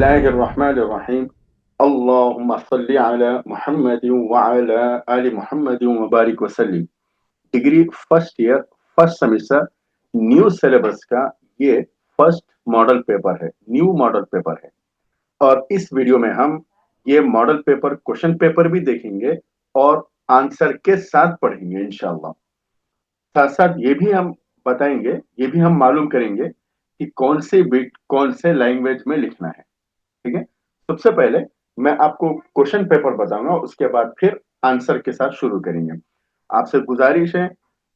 الله الرحمن الرحيم اللهم صل على محمد وعلى آل محمد وبارك وسلم degree first year first semester new syllabus का ये फर्स्ट मॉडल पेपर है, न्यू मॉडल पेपर है। और इस वीडियो में हम ये मॉडल पेपर क्वेश्चन पेपर भी देखेंगे और आंसर के साथ पढ़ेंगे इंशाल्लाह। साथ साथ ये भी हम बताएंगे, ये भी हम मालूम करेंगे कि कौन से बिट कौन से लैंग्वेज में लिखना है। ठीक है, सबसे पहले मैं आपको क्वेश्चन पेपर बताऊंगा, उसके बाद फिर आंसर के साथ शुरू करेंगे। आपसे गुजारिश है,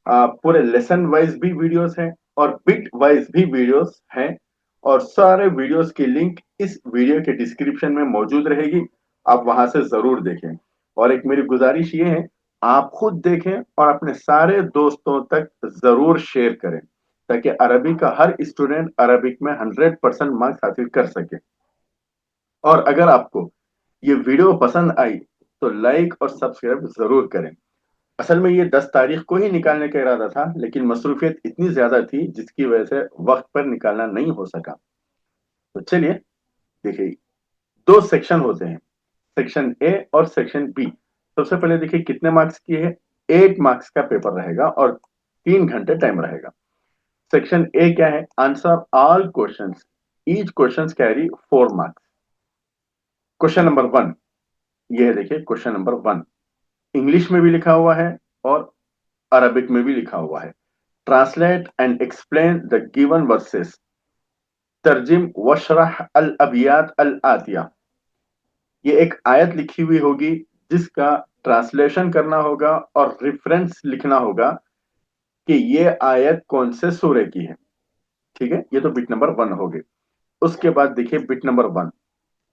पूरे लेसन वाइज भी वीडियोस हैं और बिट वाइज भी वीडियोस हैं, और सारे वीडियोस की लिंक इस वीडियो के डिस्क्रिप्शन में मौजूद रहेगी। आप वहां से जरूर देखें। और एक मेरी गुजारिश ये है, आप खुद देखें और अपने सारे दोस्तों तक जरूर शेयर करें, ताकि अरबी का हर स्टूडेंट अरबिक में 100% मार्क्स हासिल कर सके। और अगर आपको ये वीडियो पसंद आई तो लाइक और सब्सक्राइब जरूर करें। असल में ये 10 तारीख को ही निकालने का इरादा था, लेकिन मसरूफियत इतनी ज्यादा थी जिसकी वजह से वक्त पर निकालना नहीं हो सका। तो चलिए देखिए, दो सेक्शन होते हैं, सेक्शन ए और सेक्शन बी। सबसे पहले देखिए कितने मार्क्स की है। 8 मार्क्स का पेपर रहेगा और 3 घंटे टाइम रहेगा। सेक्शन ए क्या है? Answer all questions, each questions carry 4 marks. Question number 1, ये देखिए क्वेश्चन नंबर 1 इंग्लिश में भी लिखा हुआ है और अरबिक में भी लिखा हुआ है। Translate and explain the given verses, तर्जिम वशरह अल अबियात अल आतिया। ये एक आयत लिखी हुई होगी जिसका ट्रांसलेशन करना होगा और रेफरेंस लिखना होगा कि ये आयत कौन से सूरे की है। ठीक है, ये तो बिट नंबर 1 हो गई। उसके बाद देखिए bit number 1,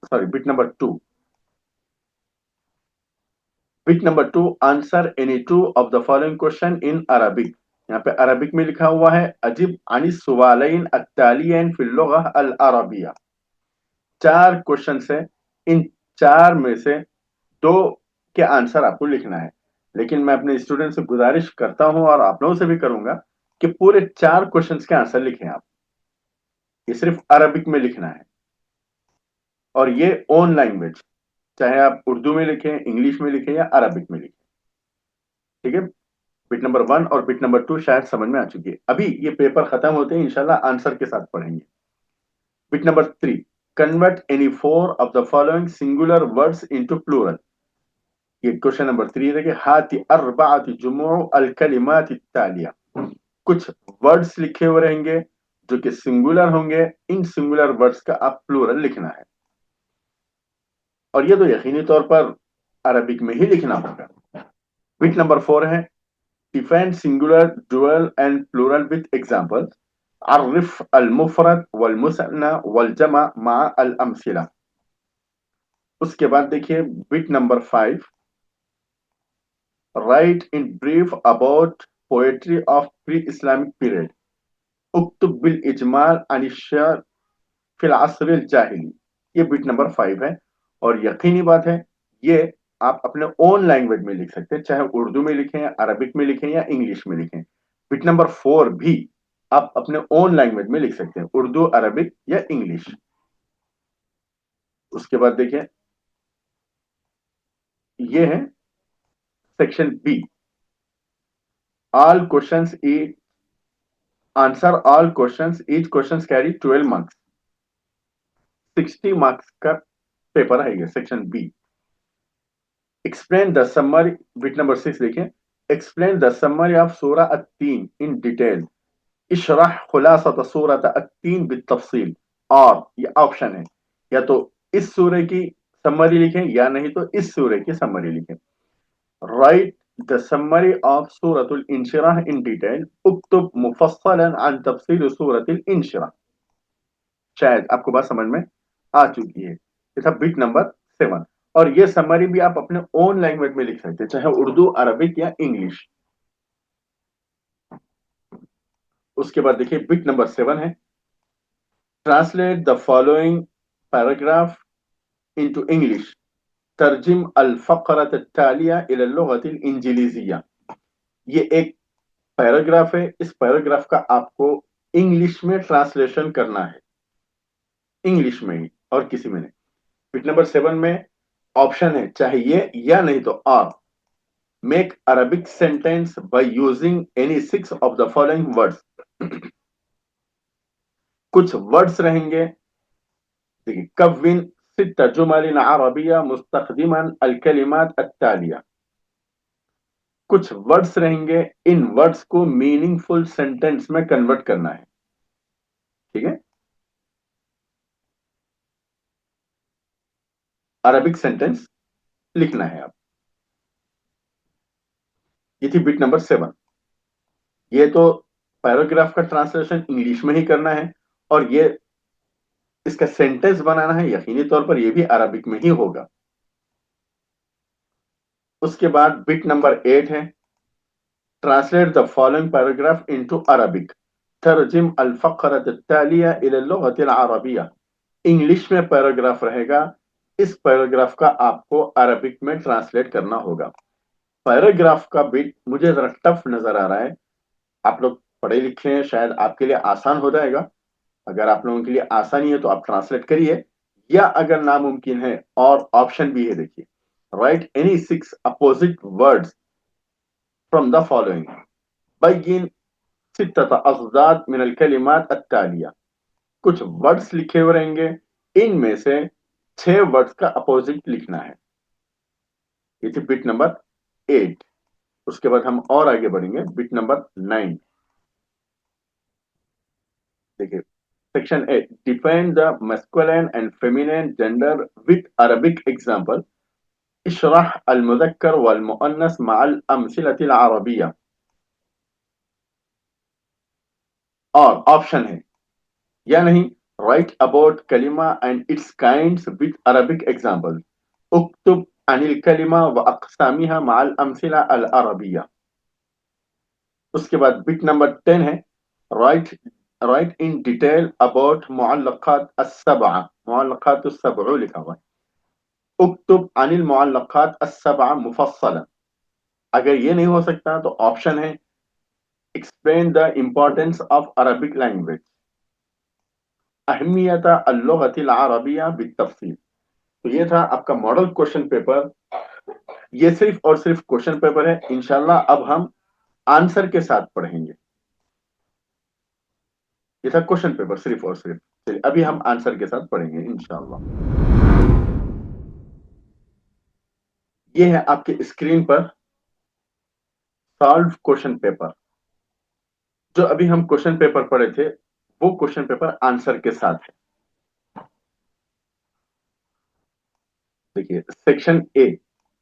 sorry bit number 2। Bit number 2, answer any two of the following question in Arabic. यहाँ पे अरबिक में लिखा हुआ है अजिब अनी सुवालैन अत्तालियैन फिल लुगह अल अरबिया। 4 क्वेश्चन है, इन 4 में से 2 के आंसर आपको लिखना है। लेकिन मैं अपने स्टूडेंट से गुजारिश करता हूं और आप लोगों से भी करूंगा कि पूरे 4 क्वेश्चंस के आंसर लिखें आप। ये सिर्फ अरबिक में लिखना है और ये ओन लैंग्वेज, चाहे आप उर्दू में लिखें, इंग्लिश में लिखें या अरबिक में लिखें। ठीक है, बिट नंबर 1 और बिट नंबर 2 शायद समझ में आ चुकी है। अभी ये पेपर खत्म होते हैं इंशाल्लाह आंसर के साथ पढ़ेंगे। Bit number 3, convert any 4 of the following singular words into plural. ये क्वेश्चन नंबर 3 देखिए, हाथी अर्बाअती जुमू अल कलिमात तालिया। कुछ वर्ड्स लिखे हुए रहेंगे जो कि सिंगुलर होंगे, इन सिंगुलर वर्ड्स का आप प्लूरल लिखना है। और ये तो यकीनी तौर पर अरबिक में ही लिखना होगा। बिट नंबर 4 है, define singular dual and plural with examples, अर्रिफ अल मुफरद वल मुसन्ना वल जमा मा अल अमसिला। उसके बाद देखिए bit number 5, write in brief about poetry of pre Islamic period, उक्तुब बिल इजमाल अन अश-शि'r फिल अस्र अल जाहिली। ये बिट नंबर 5 है और यकीनी बात है ये आप अपने ओन लैंग्वेज में लिख सकते हैं, चाहे उर्दू में लिखें या अरबिक में लिखें या इंग्लिश में लिखें। बिट नंबर 4 भी आप अपने ओन लैंग्वेज में लिख सकते हैं, उर्दू, अरबिक या इंग्लिश। उसके बाद देखिए ये है section B, all questions each answer all questions, each questions carry 12 marks. 60 marks का पेपर है ये section B. Explain the summary, bit number 6 देखिए, एक्सप्लेन द समरी ऑफ सूरा अत-तीन इन डिटेल, इशरह खुलासत सूरत अत-तीन बित्तफसील। और ये ऑप्शन है, या तो इस सूरे की समरी लिखें या नहीं तो इस सूरे की समरी लिखें। राइट द समरी ऑफ सूरतुल इंशिराह इन डिटेल, उक्तुब मुफस्सलन अन तफसील सूरतिल इंशिराह। शायद आपको बात समझ में आ चुकी है। ये था बिट नंबर 7। और ये समरी भी आप अपने ओन लैंग्वेज में लिख सकते हैं, चाहे उर्दू, अरबिक या इंग्लिश। उसके बाद देखिए बिट नंबर 7 है, translate the following paragraph into English, तर्जिम अल फक़रत अत-तालिया इला लुग़त अल इंजलीज़िया। ये एक पैराग्राफ है, इस पैराग्राफ का आपको इंग्लिश में ट्रांसलेशन करना है, इंग्लिश में ही। اور کسی میں نہیں. بٹ نمبر 7 میں آپشن ہے چاہے یہ یا نہیں تو اور. Make Arabic sentence by using any 6 of the following words. کچھ ورڈس رہیں گے. دیکھیے کون 6 جمل عربیہ مستخدما الکلمات التالیہ. کچھ ورڈس رہیں گے، ان ورڈس کو میننگ فل سینٹینس میں کنورٹ کرنا ہے. ٹھیک ہے، عربک سینٹینس لکھنا ہے آپ. یہ تھی بٹ نمبر 7. یہ تو پیراگراف کا ٹرانسلیشن انگلش میں ہی کرنا ہے، اور یہ اس کا سینٹینس بنانا ہے یقینی طور پر یہ بھی عربک میں ہی ہوگا. اس کے بعد بٹ نمبر 8 ہے translate the following paragraph into Arabic. ترجم الفقرة التالية إلى اللغة العربية. انگلش میں پیراگراف رہے گا، اس پیراگراف کا آپ کو عربک میں ٹرانسلیٹ کرنا ہوگا. پیراگراف کا بٹ مجھے ذرا ٹف نظر آ رہا ہے. آپ لوگ پڑھے لکھے ہیں، شاید آپ کے لیے آسان ہو جائے گا. اگر آپ لوگوں کے لیے آسانی ہے تو آپ ٹرانسلیٹ کریے، یا اگر ناممکن ہے اور آپشن بھی ہے. دیکھیے write any 6 opposite words from the following. بین 6 اضداد من الکلمات التالیہ. کچھ ورڈز لکھے ہوئے رہیں گے، ان میں سے 6 ورڈز کا اپوزٹ لکھنا ہے. یہ تھی بٹ نمبر 8. اس کے بعد ہم اور آگے بڑھیں گے. بٹ نمبر 9 دیکھیے section 8 define the masculine and feminine gender with Arabic example. اشرح المذکر والمؤنث مع الامثلة العربیہ. اور آپشن ہے یا نہیں رائٹ اباؤٹ کلمہ and its kinds with Arabic example. اکتب عن الکلمہ واقسامها مع الامثلہ العربیہ. اس کے بعد بٹ نمبر 10 ہے رائٹ ان ڈیٹیل اباؤٹ معلقات السبع. معلقات السبع لکھا ہوا ہے. اکتب عن المعلقات السبع مفصلا. اگر یہ نہیں ہو سکتا تو آپشن ہے explain the importance of Arabic language. اہمیت اللغت العربیہ بالتفصیل. تو یہ تھا آپ کا ماڈل کوشچن پیپر. یہ صرف اور صرف کوشچن پیپر ہے. انشاءاللہ اب ہم آنسر کے ساتھ پڑھیں گے. یہ تھا کوشچن پیپر صرف اور صرف. چلیے ابھی ہم آنسر کے ساتھ پڑھیں گے انشاءاللہ. یہ ہے آپ کے اسکرین پر سالو کوشچن پیپر. جو ابھی ہم کوشچن پیپر پڑھے تھے وہ کوشچن پیپر آنسر کے ساتھ ہے. دیکھیے سیکشن اے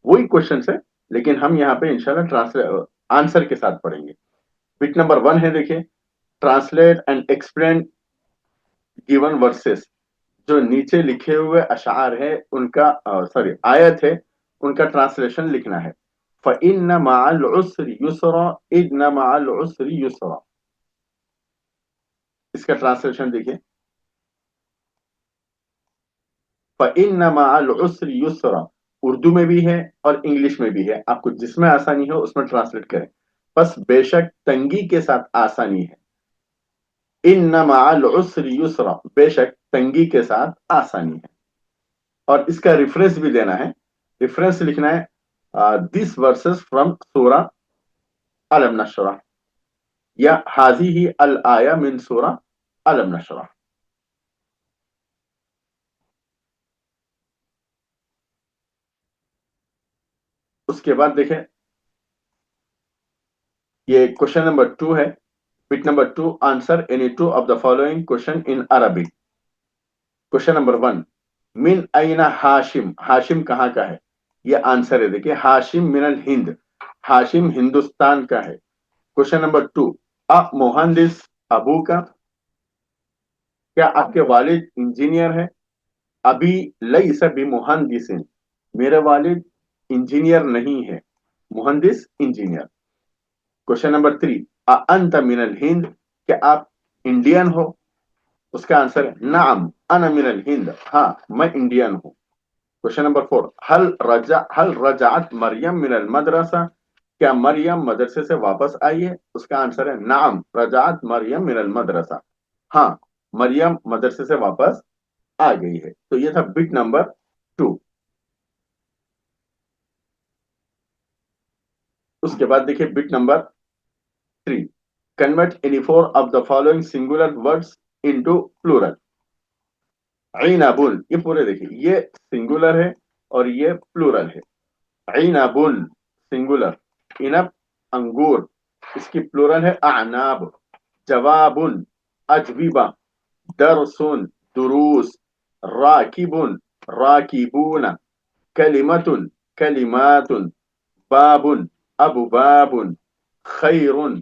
وہی کوشچن ہے لیکن ہم یہاں پہ انشاءاللہ آنسر کے ساتھ پڑھیں گے. بٹ نمبر 1 ہے دیکھیے translate and explain given verses. جو نیچے لکھے ہوئے اشعار ہے ان کا آیت ہے ان کا ٹرانسلیشن لکھنا ہے. فَإِنَّ مَعَ الْعُسْرِ يُسْرًا إِنَّ مَعَ الْعُسْرِ يُسْرًا. اس کا ٹرانسلیشن دیکھیے فَإِنَّ مَعَ الْعُسْرِ يُسْرًا. اردو میں بھی ہے اور انگلش میں بھی ہے، آپ کو جس میں آسانی ہو اس میں ٹرانسلیٹ کریں. بس بے شک تنگی کے ساتھ آسانی ہے. إِنَّ مَعَ الْعُسْرِ يُسْرًا بے شک تنگی کے ساتھ آسانی ہے. اور اس کا ریفرنس بھی دینا ہے. ریفرنس لکھنا ہے دس ورسز فرام سورہ الم نشرح یا ہذه الآیہ من سورہ الم نشرح. اس کے بعد دیکھیں یہ کوشچن نمبر 2 ہے. But number 2 answer any 2 of the following question in Arabic. Question number 1 من این ہاشم. ہاشم کہاں کا ہے؟ یہ آنسر ہے. دیکھیے ہاشم من الہند. ہاشم ہندوستان کا ہے. کوشچن نمبر 2 مہندس ابو کا. کیا آپ کے والد انجینئر ہے؟ ابھی لیس بمہندس. میرے والد انجینئر نہیں ہے. مہندس انجینئر. کوشچن نمبر 3 انت من الہند. کیا آپ انڈین ہو؟ اس کا آنسر ہے نعم انا من الہند. ہاں میں انڈین ہوں. کوشچن نمبر 4 هل رجعت مریم من المدرسہ. کیا مریم مدرسے سے واپس آئی ہے؟ اس کا آنسر ہے نعم رجعت مریم من المدرسہ. ہاں مریم مدرسے سے واپس आ गई है। तो ये था बिट नंबर 2। उसके बाद देखिए bit number 3, convert any four of the following singular words into plural. ईनाबुल, ये पूरे देखिए, ये सिंगुलर है और ये प्लूरल है। ईनाबुल सिंगुलर, इनब अंगूर, इसकी प्लूरल है अनाब। जवाबुन अजविबा, दरसुन दुरूस, राकिबुन राकिबून, कलिमतुन कलिमातुन, बाबुन अबवाबुन, खैरुन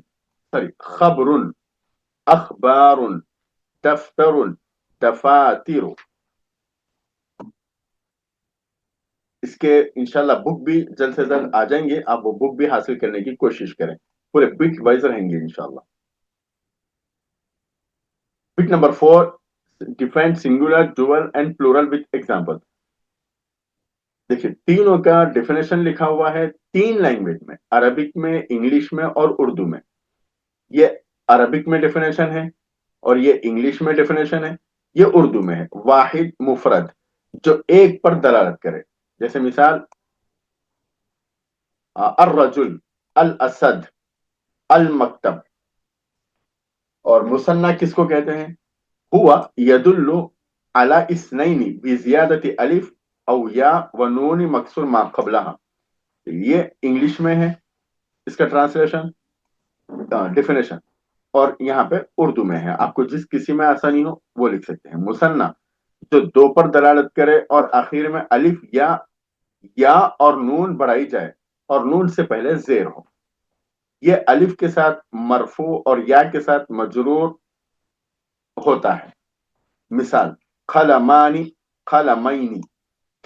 सॉरी खबरुन, अखबारुन, दफ्तरुन, दफातिरु। इसके इंशाल्लाह बुक भी जल्द से जल्द आ जाएंगे, आप वो बुक भी हासिल करने की कोशिश करें, पूरे बिट वाइज रहेंगे इंशाल्लाह। Bit number 4, define singular dual and plural with example. देखिए तीनों का डेफिनेशन लिखा हुआ है 3 लैंग्वेज में, अरबिक में, इंग्लिश में और उर्दू में। ये अरबिक में डेफिनेशन है और ये इंग्लिश में डेफिनेशन है, ये उर्दू में है। वाहिद मुफरद, जो एक पर दलालत करे, जैसे मिसाल अर रजुल, अल असद, अल मकतब। और मुसन्ना किसको कहते हैं? हुआ यदुल्लु अला इस्नैनी बिजियादति अलिफ औ या व नून मकसूर मा क़ब्लहा। ये इंग्लिश में है इसका ट्रांसलेशन, डेफिनेशन, और यहाँ पे उर्दू में है। आपको जिस किसी में आसानी हो वो लिख सकते हैं। मुसन्ना, जो दो पर दलालत करे और आखिर में अलिफ या और नून बढ़ाई जाए और नून से पहले जेर हो। ये अलिफ के साथ मरफू और या के साथ मजरूर होता है। मिसाल खलमानी खलमैनी,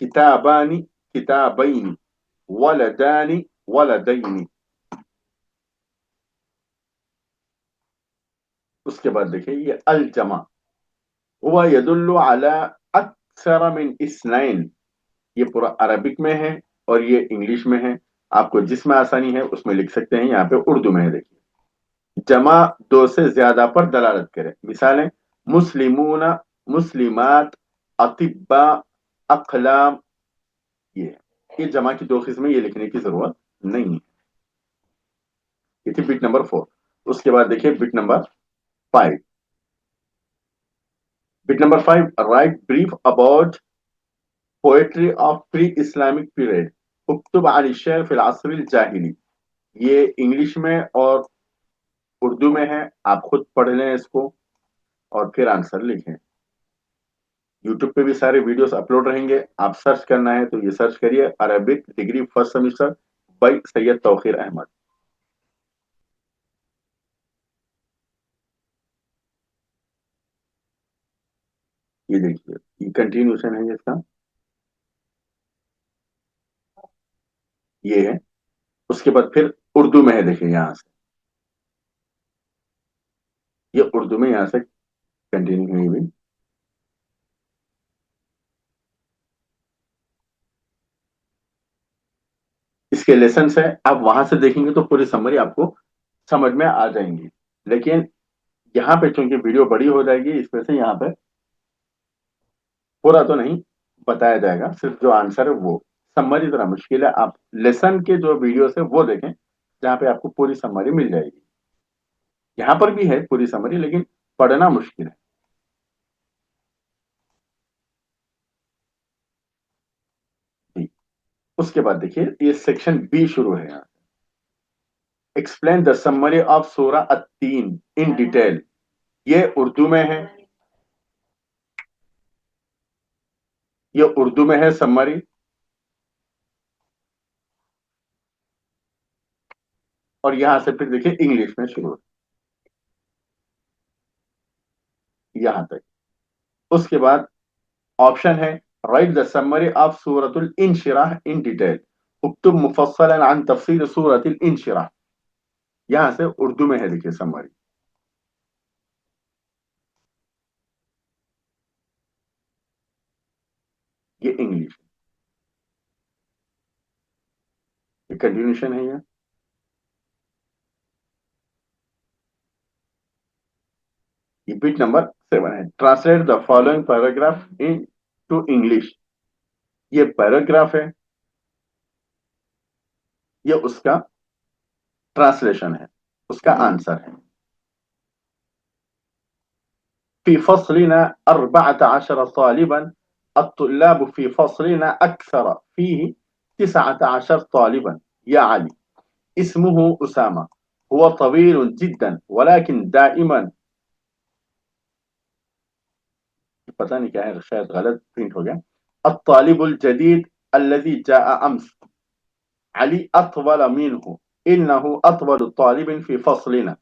किताबानी किताबैनी, वलदानी वलदैनी। उसके बाद देखिए ये अल जमा, हुआ यदुल्लु अला अक्सर मिन इस्नैन। ये पूरा अरबिक में है और ये इंग्लिश में है। आपको जिसमें आसानी है उसमें लिख सकते हैं। यहाँ पे उर्दू में है देखिए। जमा, दो से ज्यादा पर दलालत करे। मिसालें मुस्लिमूना, मुस्लिमात, अतिब्बा, अखलाम। ये जमा की 2 किस्में, ये लिखने की जरूरत नहीं है। ये थी बिट नंबर 4। उसके बाद देखिए bit number 5। Bit number 5, write brief about poetry of pre Islamic period, उक्तुब अन शेर फिल असरिल जाहिली। ये इंग्लिश में और उर्दू में है, आप खुद पढ़ लें इसको और फिर आंसर लिखें। यूट्यूब पे भी सारे वीडियोस अपलोड रहेंगे, आप सर्च करना है तो ये सर्च करिए, Arabic degree first semester by Syed Tauqeer Ahmad. ये देखिए, ये कंटिन्यूशन है इसका, ये है। उसके बाद फिर उर्दू में है, देखिए यहाँ से, ये उर्दू में यहाँ से कंटिन्यू हुई हुई। इसके लेसन है, आप वहां से देखेंगे तो पूरी समरी आपको समझ में आ जाएंगी। लेकिन यहाँ पे चूंकि वीडियो बड़ी हो जाएगी, इस वजह से यहाँ पे पूरा तो नहीं बताया जाएगा, सिर्फ जो आंसर है वो। समरी जरा मुश्किल है, आप लेसन के जो वीडियोस है वो देखें, जहाँ पे आपको पूरी समरी मिल जाएगी। यहाँ पर भी है पूरी समरी, लेकिन पढ़ना मुश्किल है। जी। उसके बाद देखिए ये सेक्शन बी शुरू है यहाँ। एक्सप्लेन द समरी ऑफ सूरा अत्तीन इन डिटेल। ये उर्दू में है, ये उर्दू में है समरी। और यहां से फिर देखिए इंग्लिश में शुरू है यहां तक। उसके बाद ऑप्शन है, राइट द समरी ऑफ सूरतुल इंशिराह इन डिटेल, उक्तुब मुफस्सलन अन तफसील सूरतुल इंशिराह। यहां से उर्दू में है देखिए समरी, ये इंग्लिश, ये कंटिन्यूशन है ये। ये बिट नंबर 7 है। Translate the following paragraph into English. ये पैराग्राफ है, ये उसका ट्रांसलेशन है, उसका आंसर है। في فصلنا 14 طالبا، الطلاب في فصلنا أكثر، فيه 19 طالبا. يا علي، اسمه أسامة، هو طويل جدا ولكن دائما، पता नहीं क्या है, शायद गलत प्रिंट हो गया. الطالب الجديد الذي جاء أمس، علي أطول منه، إنه أطول طالب في فصلنا.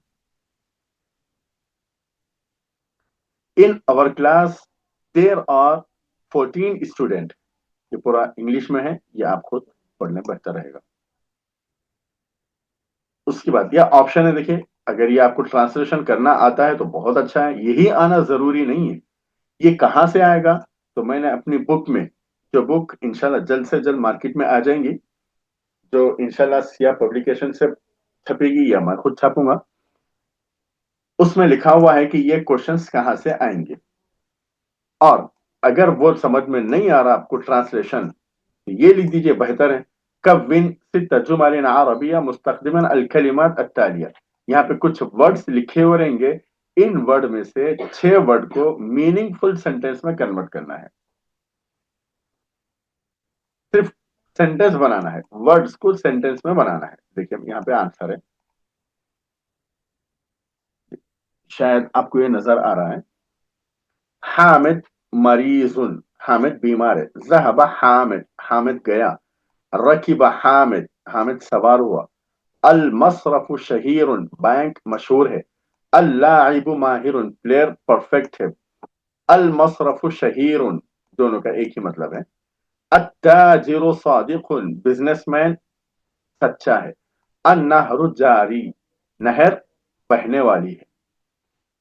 In our class there are 14 students. ये पूरा इंग्लिश में है, ये आप खुद पढ़ने बेहतर रहेगा. उसके बाद यह ऑप्शन है, देखिए, अगर ये आपको ट्रांसलेशन करना आता है तो बहुत अच्छा है, यही आना जरूरी नहीं है. ये कहाँ से आएगा? तो मैंने अपनी बुक में, जो बुक इंशाल्लाह जल्द से जल्द मार्केट में आ जाएंगी, जो इंशाल्लाह सिया पब्लिकेशन से छपेगी या मैं खुद छापूंगा, उसमें लिखा हुआ है कि ये क्वेश्चंस कहाँ से आएंगे. और अगर वो समझ में नहीं आ रहा आपको ट्रांसलेशन, तो ये लिख दीजिए, बेहतर है. कविन सित्ता जुमलन अरबिया मुस्तखदिमन अल कलिमात अत्तालिया. यहाँ पे कुछ वर्ड्स लिखे हुए रहेंगे, इन वर्ड में से 6 वर्ड को मीनिंगफुल सेंटेंस में कन्वर्ट करना है. सिर्फ सेंटेंस बनाना है, वर्ड्स को सेंटेंस में बनाना है. देखिए यहाँ पे आंसर है, शायद आपको ये नजर आ रहा है. हामिद मरीजुन, हामिद बीमार है. ज़हबा हामिद, हामिद गया. रकीबा हामिद, हामिद सवार हुआ. अल मसरफ शहीरुन, बैंक मशहूर है. अल लाइबु माहिरुन, प्लेयर परफेक्ट है. अल मसरफ शहीरुन, दोनों का एक ही मतलब है. अत्ताजिरु सादिकुन, बिजनेसमैन सच्चा है. अन्नहरु जारी, नहर बहने वाली है.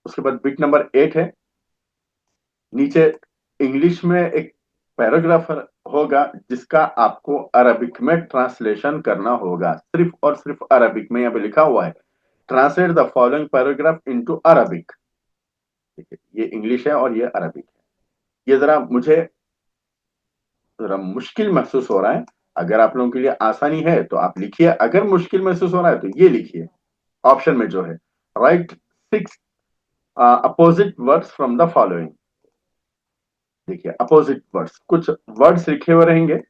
उसके बाद बिट नंबर 8 है. नीचे इंग्लिश में एक पैराग्राफ होगा जिसका आपको अरबिक में ट्रांसलेशन करना होगा, सिर्फ और सिर्फ अरबिक में. यहाँ पे लिखा हुआ है, translate the following paragraph into Arabic. ठीक है, ये इंग्लिश है और ये अरबिक है. ये जरा मुश्किल महसूस हो रहा है. अगर आप लोगों के लिए आसानी है तो आप लिखिए, अगर मुश्किल महसूस हो रहा है तो ये लिखिए. ऑप्शन में जो है, right 6 opposite words from the following. देखिए अपोजिट वर्ड्स, कुछ वर्ड्स लिखे हुए रहेंगे,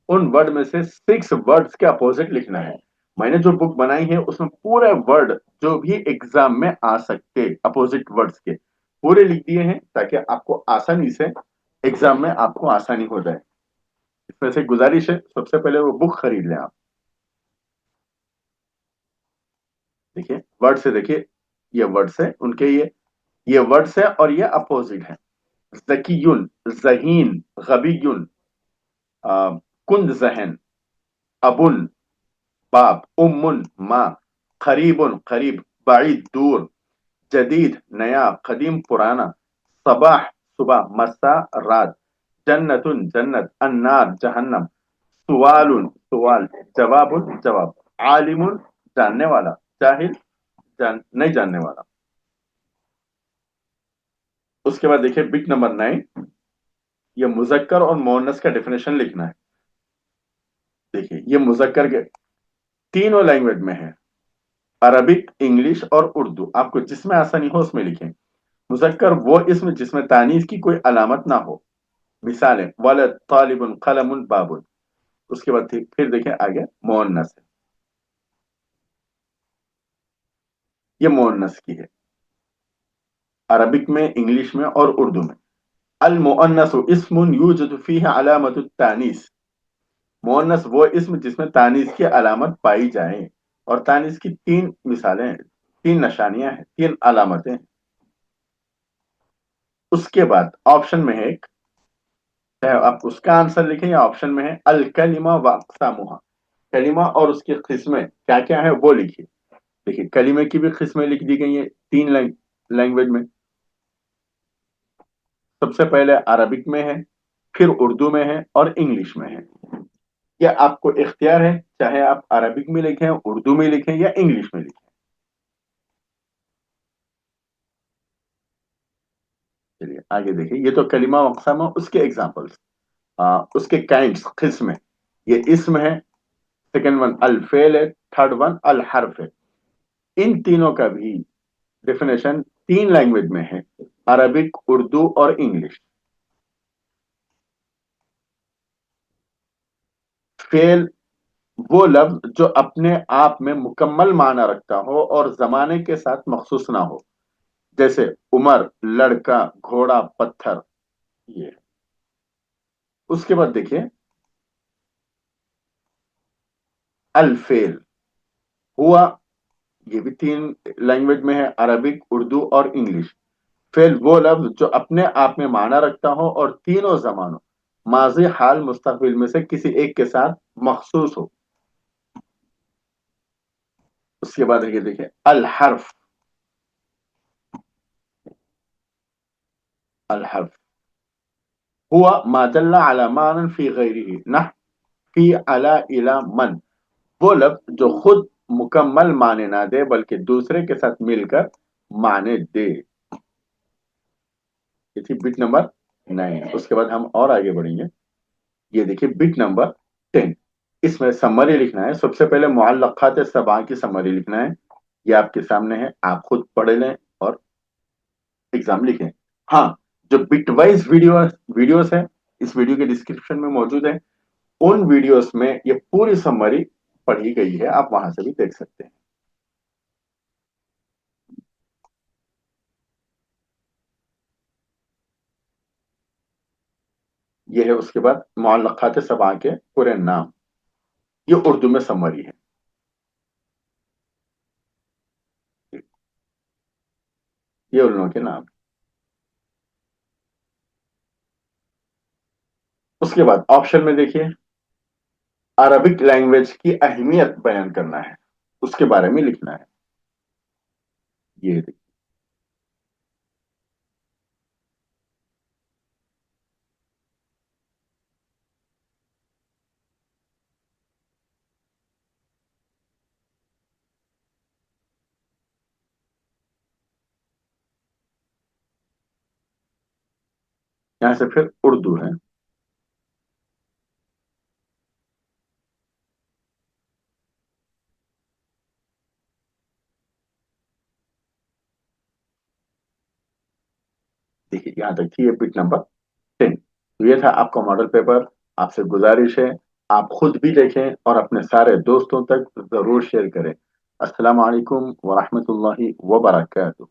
उन वर्ड में से 6 वर्ड्स के अपोजिट लिखना है. मैंने जो बुक बनाई है उसमें पूरे वर्ड जो भी एग्जाम में आ सकते अपोजिट वर्ड्स के पूरे लिख दिए हैं, ताकि आपको आसानी से एग्जाम में आपको आसानी हो जाए. इसमें से गुजारिश है, सबसे पहले वो बुक खरीद लें आप. देखिए वर्ड से, देखिए ये वर्ड्स है उनके, ये वर्ड्स है और ये अपोजिट है. जकीयुन, जहीन, गबीयुन, कुंद जहन, अबुन बाप, उम्मुन माँ, करीबुन करीब, बाईद दूर, जदीद नया, कदीम पुराना, सबाह सुबह, मसा रात, जन्नतुन जन्नत, अन्नार जहन्नम, सुवालुन सुवाल, जवाबुन जवाब, आलिमुन जानने वाला, जाहिल नहीं जानने वाला. उसके बाद देखिए बिट नंबर 9, ये मुजक्कर और मोअन्नस का डेफिनेशन लिखना है. देखिए ये मुजक्कर के तीनों लैंग्वेज में है, अरबिक, इंग्लिश और उर्दू. आपको जिसमें आसानी हो उसमें लिखें. मुजक्कर वो इसम जिसमें तानीस की कोई अलामत ना हो. मिसालें, वलद, तालिबुन, कलमुन, बाबुन. उसके बाद फिर देखें आगे मोअन्नस है, ये मोअन्नस की है, अरबिक में, इंग्लिश में और उर्दू में. अल मोअन्नसु इस्मुन यूजदु फीही अलामतु तानीस. मोअन्नस वो इसम जिसमें तानीस की अलामत पाई जाए. और तानीस की 3 मिसालें हैं, 3 निशानियां हैं, 3 अलामतें हैं. उसके बाद ऑप्शन में है एक, चाहे आप उसका आंसर लिखें या ऑप्शन में है, अल कलिमा व अक़सामुहा. कलिमा और उसकी किस्में क्या क्या है वो लिखिए. देखिए कलिमे की भी किस्में लिख दी गई हैं 3 लैंग्वेज में. सबसे पहले अरबिक में है, फिर उर्दू में है और इंग्लिश में है. यह आपको इख्तियार है, चाहे आप अरबिक में लिखें, उर्दू में लिखें या इंग्लिश में लिखें. आगे देखिए, ये तो कलिमा व अक़साम है, उसके एग्जांपल्स, उसके काइंड्स, किस्म है। ये इस्म है, सेकंड वन अल फेल है, थर्ड वन अल हर्फ है। इन तीनों का भी डेफिनेशन तीन लैंग्वेज में है, अरबिक, उर्दू और इंग्लिश। फेल वो लफ्ज जो अपने आप में मुकम्मल माना रखता हो और जमाने के साथ मखसूस ना हो, जैसे उमर, लड़का, घोड़ा, पत्थर। ये उसके बाद देखिए, अल फेल हुआ, ये भी तीन लैंग्वेज में है, अरबिक, उर्दू और इंग्लिश। फेल वो लफ्ज जो अपने आप में माना रखता हो और तीनों जमानों, माजी, हाल, मुस्तकबिल में से किसी एक के साथ मखसूस हो। उसके बाद ये देखिए, अल हर्फ। अल हर्फ हुआ मादल्ला अला मानन फी गैरिही नह फी अला इला मन। वो लफ्ज जो खुद मुकम्मल माने ना दे बल्कि दूसरे के साथ मिलकर माने दे। ये थी बिट नंबर 9। उसके बाद हम और आगे बढ़ेंगे। ये देखिए बिट नंबर 10। इसमें समरी लिखना है। सबसे पहले मुअल्लक़ात सबा की समरी लिखना है। ये आपके सामने है, आप खुद पढ़ लें और एग्जाम लिखें। हाँ, जो बिट वाइज वीडियोस है, इस वीडियो के डिस्क्रिप्शन में मौजूद है। उन वीडियोस में ये पूरी समरी पढ़ी गई है, आप वहां से भी देख सकते हैं। ये है उसके बाद मुअल्लक़ात सबा के पूरे नाम, ये उर्दू में समरी है। ये उन लोगों के नाम। उसके बाद ऑप्शन में देखिए, अरबिक लैंग्वेज की अहमियत बयान करना है, उसके बारे में लिखना है। ये देखिए, यहां से फिर उर्दू है। देखिए, यहां तक थी ये बिट नंबर 10। तो ये था आपका मॉडल पेपर। आपसे गुजारिश है, आप खुद भी देखें और अपने सारे दोस्तों तक जरूर शेयर करें। अस्सलाम वालेकुम व रहमतुल्लाहि व बरकातहू।